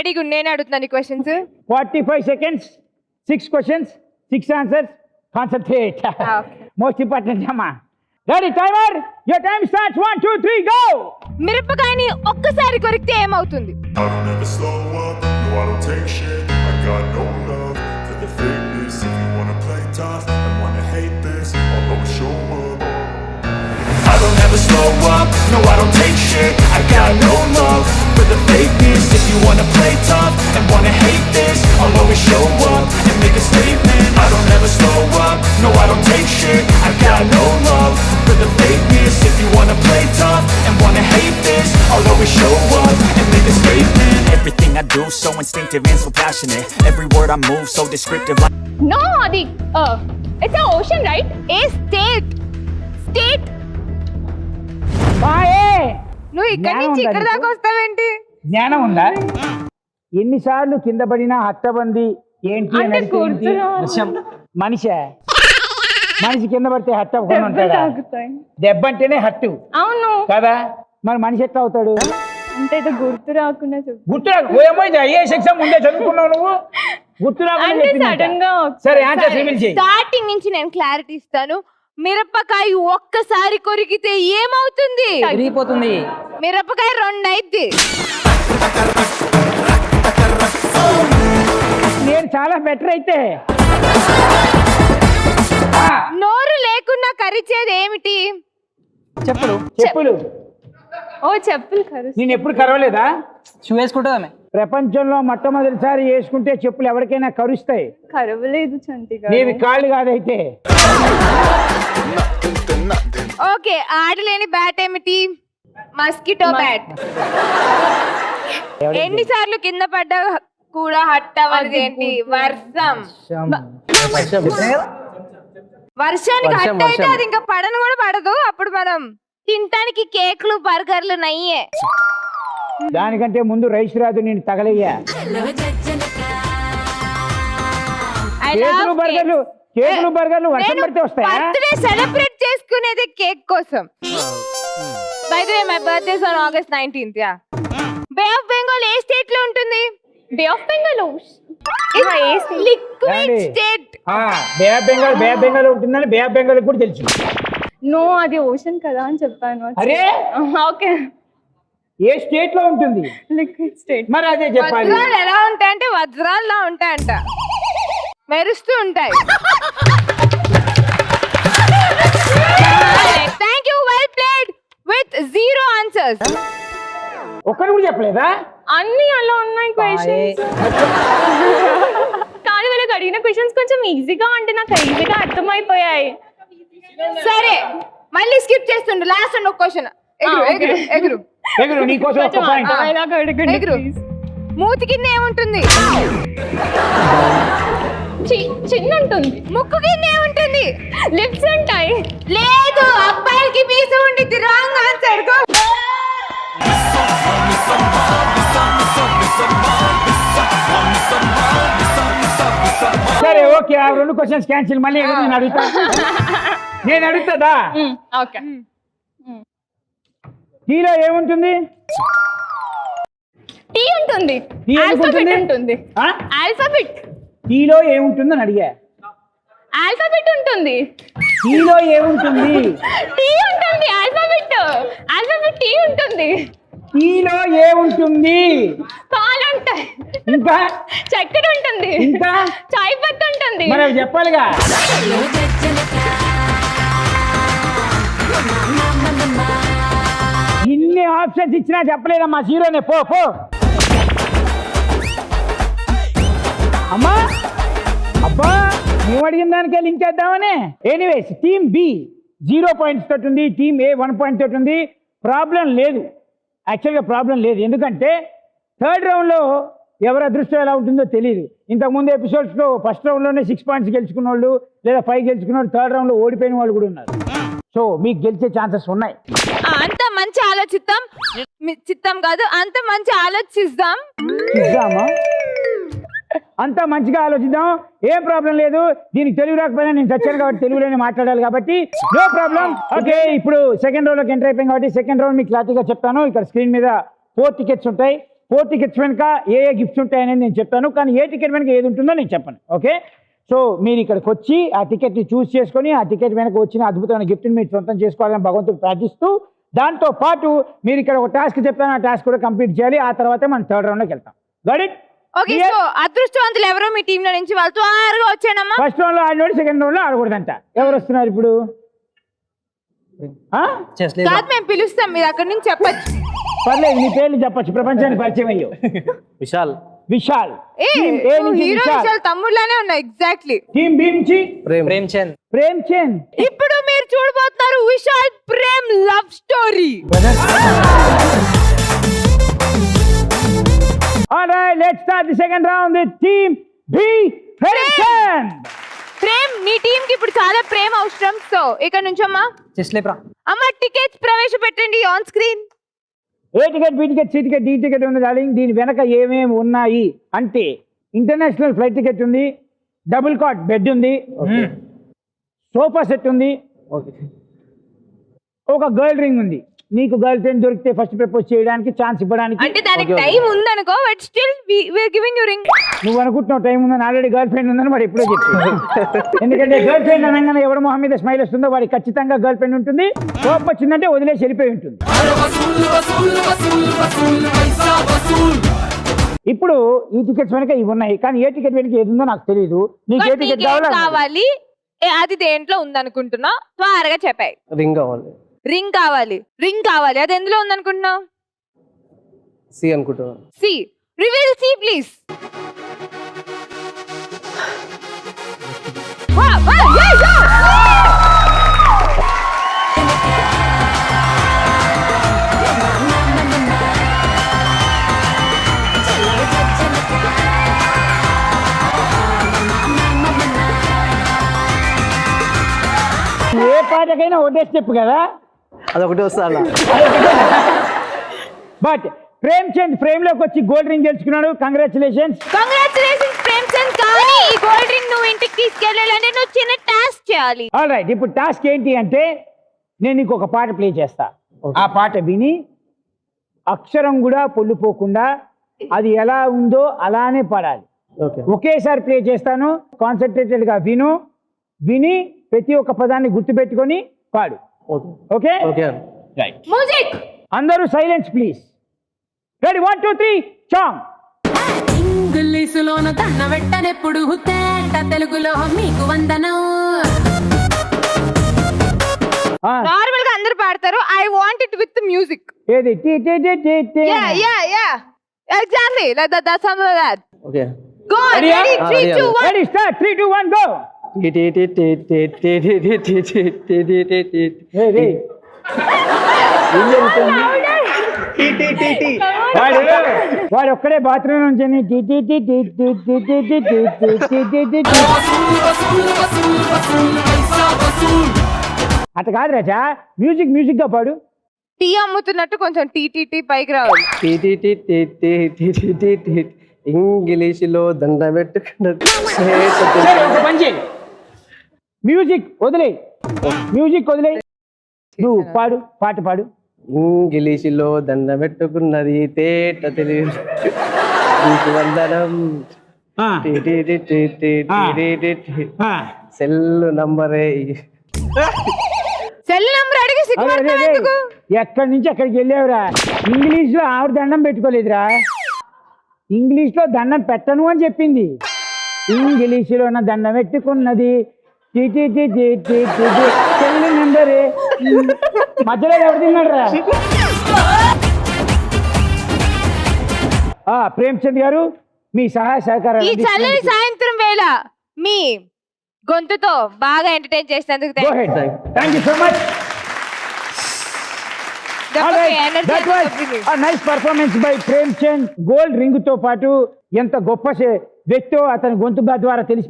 రెడీగా నేను అడుగుతున్నాను questions 45 seconds, 6 questions, 6 answers. Concentrate. Most important, Amma. Ready, timer? Your time starts. 1, 2, 3, go! మిరపకాయని ఒక్కసారి కొరికితే ఏమవుతుంది? I don't ever slow up, no I don't take shit. I got no love for the fakeness. If you wanna play tough and wanna hate this, I'll always show up. I don't ever slow up, no I don't take shit. I got no love for the fakeness. If you wanna play tough and wanna hate this, I'll always show up and make a statement. I don't ever slow up, no I don't take shit. I got no love for the fakeness. If you wanna play tough and wanna hate this, I'll always show up and make a statement. Everything I do so instinctive and so passionate. Every word I move so descriptive like No, Adi. It's an ocean, right? ఏ state బాయే నువ్వు ఇక్కడ జ్ఞానం నుంచి ఉందా ఇక్కడ నీకు? దాకా వస్తావేంటి? జ్ఞానం ఉందా? ఎన్నిసార్లు కింద పడినా హత్తబంది ఏంటి అని అంటే అడిగితే ఏంటి? కూర్చున్నా. మనిషి కింద పడితే హట్టు అవ్వకుండా ఉంటాడా? దెబ్బ అంటేనే హట్టు అవును కదా, మరి మనిషి ఎట్లా అవుతాడు? అంటే ఇది గుర్తు రాకుండా చెప్పు. గుర్తు ఏమో ఐఏఎస్ ఎగ్జామ్ ముందే చదువుకున్నావు నువ్వు, గుర్తు రాకుండా అంటే చెప్పిందంట. సడన్ గా సరే ఆన్సర్ రివీల్ చేయి. స్టార్టింగ్ నుంచి నేను క్లారిటీ ఇస్తాను. మిరపకాయ ఒక్కసారి కొరికితే ఏమవుతుంది? విరిగిపోతుంది. మిరపకాయ 2 అయింది. నేను చాలా బెటర్ అయితే నోరు లేకుండా కరిచేది ఏమిటి? చెప్పులు. ఓ చెప్పులు కరు నేను ఎప్పుడు కరవలేదా? షూ వేసుకుంటుందామె. ప్రపంచంలో మొట్టమొదటిసారి వేసుకుంటే చెప్పులు ఎవరికైనా కరుస్తాయి. కరవలేదు చంటి గారు. నీవి కాళ్ళు కాదైతే. ఓకే, ఆడలేని బ్యాట్ ఏమిటి? Mosquito bat. ఎన్నిసార్లు కింద పడ్డా కూడా హట్ అవ్వదు ఏంటి? వర్షం. వర్షానికి హట్ అయితే అది ఇంకా పడను కూడా పడదు. అప్పుడు మనం తినటానికి కేక్లు బర్గర్లు నయ్యే. దానికంటే ముందు రైస్ రాదు, నేను తగలయ్యా. కేకులు బర్గర్లు వర్షం పడితే వస్తాయా? బర్త్డే సెలబ్రేట్ చేసుకునేది కేక్ కోసం. By the way my birthday is on August 19th. Yeah. Bay of Bengal ఏ స్టేట్ లో ఉంటుంది? Bay of Bengal liquid state. Bay of Bengal ఉంటుందని బే ఆఫ్ బెంగాల్ కూడా తెలుసు. నో అది ఓషన్ కదా అని చెప్పాను. అరే ఓకే, ఏ స్టేట్ లో ఉంటుంది? Liquid state. మరి అదే చెప్పాలి. వజ్రాలు ఎలా ఉంటాయంటే వజ్రాల్లా ఉంటాయంట, మెరుస్తూ ఉంటాయి. Thank you, well played with 0 answers. ఒక్కరు కూడా చెప్పలేదా? అన్ని అలా ఉన్నాయి క్వశ్చన్స్. కానీ వాళ్ళకి అడిగిన క్వశ్చన్స్ కొంచెం ఈజీగా అంటే నాకు ఈజీగా అర్థమైపోయాయి. సరే మళ్ళీ స్కిప్ చేస్తుండు. లాస్ట్ ఒక క్వశ్చన్. ఎగురు నీకోసం ఒక పాయింట్. ఎగురు. మూతి కింద ఏముంటుంది? చిన్న ఉంటుంది. ముక్కు కింద ఏముంటుంది? లిప్స్ ఉంటాయి. లేదు, అబ్బాయిలకి మీస ఉండిద్ది. Wrong answer. సరే ఓకే, ఆ 2 క్వశ్చన్స్ క్యాన్సిల్. మళ్ళీ నేను అడుగుతుందా? ఓకే. టీలో ఏముంటుంది? టీ ఉంటుంది. టీ ఆల్ఫాబెట్ ఉంటుంది. ఆల్ఫాబెట్. టీలో ఏముంటుందని అడిగా. ఆల్ఫాబెట్ ఉంటుంది. టీలో ఏముంటుంది? టీ ఉంటుంది. ఆల్ఫాబెట్ టీ ఉంటుంది. టీలో ఏముంటుంది? పాలు ఉంటాయి. ఇంకా చక్కెర ఉంటుంది. ఇంకా చాయ్ పత్తి ఉంటుంది. మరి అవి చెప్పాలిగా. ఇన్ని ఆప్షన్స్ ఇచ్చినా చెప్పలేదమ్మా. 0నే. పో. అమ్మా అబ్బా, నువ్వు అడిగిన దానికే లింక్ చేద్దామని. ఎనీవేస్, టీమ్ బి 0 పాయింట్స్ తోటి ఉంది, టీమ్ ఏ 1 పాయింట్ తోటి ఉంది. ప్రాబ్లం లేదు, యాక్చువల్గా ప్రాబ్లం లేదు. ఎందుకంటే థర్డ్ రౌండ్లో ఎవరి అదృష్టం ఎలా ఉంటుందో తెలియదు. ఇంతకుముందు ఎపిసోడ్స్లో ఫస్ట్ రౌండ్లోనే 6 పాయింట్స్ గెలుచుకున్న వాళ్ళు లేదా 5 గెలుచుకున్న వాళ్ళు థర్డ్ రౌండ్లో ఓడిపోయిన వాళ్ళు కూడా ఉన్నారు. సో మీకు గెలిచే ఛాన్సెస్ ఉన్నాయి. అంత మంచి ఆలోచిద్దాం. చిత్తం కాదు, అంత మంచి ఆలోచిద్దాం. అంతా మంచిగా ఆలోచిద్దాం. ఏం ప్రాబ్లం లేదు. దీనికి తెలుగు రాకపోయినా నేను చచ్చాను కాబట్టి తెలుగులోనే మాట్లాడాలి కాబట్టి నో ప్రాబ్లం. ఓకే, ఇప్పుడు సెకండ్ రౌండ్లోకి ఎంటర్ అయిపోయాం కాబట్టి సెకండ్ రౌండ్ మీకు క్లారిటీగా చెప్తాను. ఇక్కడ స్క్రీన్ మీద 4 టికెట్స్ ఉంటాయి. 4 టికెట్స్ వెనుక ఏ గిఫ్ట్స్ ఉంటాయనేది నేను చెప్తాను, కానీ ఏ టికెట్ వెనుక ఏది ఉంటుందో నేను చెప్పను. ఓకే, సో మీరు ఇక్కడికి వచ్చి ఆ టికెట్ని చూస్ చేసుకొని ఆ టికెట్ వెనక వచ్చిన అద్భుతమైన గిఫ్ట్ని మీరు సొంతం చేసుకోవాలని భగవంతుడు ప్రార్థిస్తూ, దాంతో పాటు మీరు ఇక్కడ ఒక టాస్క్ చెప్తాను, ఆ టాస్క్ కూడా కంప్లీట్ చేయాలి. ఆ తర్వాత మనం 3rd రౌండ్లోకి వెళ్తాం. Got it? ఓకే, సో అదృష్టవంతులు ఎవరో మీ టీమ్ లో నుంచి వాళ్ళతో త్వరగా వచ్చానమ్మా. ఫస్ట్ రౌండ్లో ఆడినోడు సెకండ్ రౌండ్లో ఆడకూడదంట. ఎవరు వస్తున్నారు ఇప్పుడు? చెస్ కాదు, మేము పిలుస్తాం, మీరు అక్కడి నుంచి చెప్పచ్చు. పర్లేదు, నీ పేర్లు చెప్పచ్చు, ప్రపంచానికి పరిచయం అయ్యో. విశాల్. విశాల్. ఏ టీమ్ ఏ నుంచి హీరో విశాల్. విశాల్ తమ్ముళ్ళనే ఉన్నాయి ఎగ్జాక్ట్లీ. టీమ్ బి నుంచి ప్రేమ్ చంద్. ప్రేమ్ చంద్. ఇప్పుడు మీరు చూడబోతున్నారు Vishal Prem love story. Alright, let's start the second round with team B. Prem Chand. Prem, నీ టీం కి ఇప్పుడు చాలా ప్రేమ అవసరం. సో ఇక్కడ నుంచి అమ్మా చెస్ లేప్రా. అమ్మ టికెట్స్ ప్రవేశపెట్టండి on screen. A ticket, B ticket, C ticket, D ticket ఉంది డార్లింగ్. దీని వెనక ఏమేమి ఉన్నాయి అంటే ఇంటర్నేషనల్ ఫ్లైట్ టికెట్ ఉంది, డబుల్ కాట్ బెడ్ ఉంది, సోఫా సెట్ ఉంది, ఒక గర్ల్ రింగ్ ఉంది. నీకు గర్ల్ ఫ్రెండ్ దొరికితే ఫస్ట్ ప్రపోజ్ చేయడానికి ఛాన్స్ ఇవ్వడానికి. అంటే దానికి టైం ఉందనుకో, but still we are giving you ring. నువ్వు అనుకుంటున్నావు టైం ఉందని, ఆల్రెడీ గర్ల్ ఫ్రెండ్ ఉందని వాడు ఎప్పుడో చెప్పి. ఎందుకంటే గర్ల్ ఫ్రెండ్ అనగానే ఎవరి మొహం మీద స్మైల్ వస్తుందో వాడికి ఖచ్చితంగా గర్ల్ ఫ్రెండ్ ఉంటుంది. కోపం వచ్చిందంటే వదిలేసి వెళ్ళిపోయి ఉంటుంది. ఇప్పుడు ఈ టికెట్స్ వెనక ఇవి ఉన్నాయి, కానీ ఏ టికెట్ వెనక ఏది ఉందో నాకు తెలియదు. నీకు ఏ టికెట్ కావాలి? అది దేంట్లో ఉందనుకుంటున్నా? త్వరగా చెప్పాయి. రింగ్ కావాలి. రింగ్ కావాలి, రింగ్ కావాలి. అది ఎందులో ఉందనుకుంటున్నావు? సి అనుకుంటా. సి. Reveal C please. ఏ పాటకైనా ఒకటే స్టెప్ కదా, అదొకటి వస్తా అలా. బట్ ప్రేమ్ చంద్ ఫ్రేమ్ లోకి వచ్చి గోల్డ్ రింగ్ గెలుచుకున్నాడు. కంగ్రాచులేషన్స్. కంగ్రాచులేషన్స్ ప్రేమ్ చంద్. కానీ ఈ గోల్డ్ రింగ్ నువ్వు ఇంటికి తీసుకెళ్ళాలంటే నువ్వు చిన్న టాస్క్ చేయాలి. ఆల్ రైట్, ఇప్పుడు టాస్క్ ఏంటి అంటే నేను నీకు ఒక పాట ప్లే చేస్తా. ఆ పాట విని అక్షరం కూడా పొల్లుపోకుండా అది ఎలా ఉందో అలానే పాడాలి. ఒకేసారి ప్లే చేస్తాను, కాన్సన్ట్రేటెడ్ గా విని ప్రతి ఒక్క పదాన్ని గుర్తుపెట్టుకొని పాడు. ఓకే? రైట్. మ్యూజిక్. అందరూ సైలెన్స్ ప్లీజ్. Ready, 1 2 3 song. ఇంగ్లీషులోన తన్న వెట్టనెప్పుడు తేట తెలుగులో మీకు వందనం. నార్మల్ గా అందరూ పాడతారు. I want it with music. ఏది? టీ టీ టీ టీ టీ. Yeah exactly like that something like that. Okay. Go on. Ready? 3 2 1. Ready, start. 3 2 1 go. వాడు ఒక్కడే బాత్రూమ్ నుంచి టీ టీ టీ టీ టీ టీ టీ టీ టీ టీ టీ టీ టీ. అట్లా కాదు రాజా, మ్యూజిక్ గా పాడు. టీ అమ్ముతున్నట్టు కొంచెం టీ పైకి రావాలి. ఇంగ్లీషులో దండ పెట్టుకున్నది. మ్యూజిక్ వదిలే, నువ్వు పాడు, పాట పాడు. ఇంగ్లీషులో దండ పెట్టుకున్నది తేట తెలుగు మీకు వందనం. సెల్ నంబరే. సెల్ నంబర్ అడిగి సిగ్గుపడతావు ఎందుకు? ఎక్కడి నుంచి ఎక్కడికి వెళ్ళావురా? ఇంగ్లీష్ లో ఆవిడ దండం పెట్టుకోలేదురా, ఇంగ్లీష్ లో దండం పెట్టను అని చెప్పింది. ఇంగ్లీషులో నా దండం పెట్టుకున్నది సెల్ నెంబరే. మధ్యలో ఎవరు తిన్నాడు రా? ప్రేమ్ చంద్ గారు, మీ సహాయ సహకారం ఈ చల్లని సాయంత్రం వేళ మీ గొంతుతో బాగా ఎంటర్టైన్ చేసినందుకు thank you so much. Nice performance by Prem Chand. Gold ring తో పాటు ఎంత గొప్ప వ్యక్తో అతని గొంతు ద్వారా తెలిసి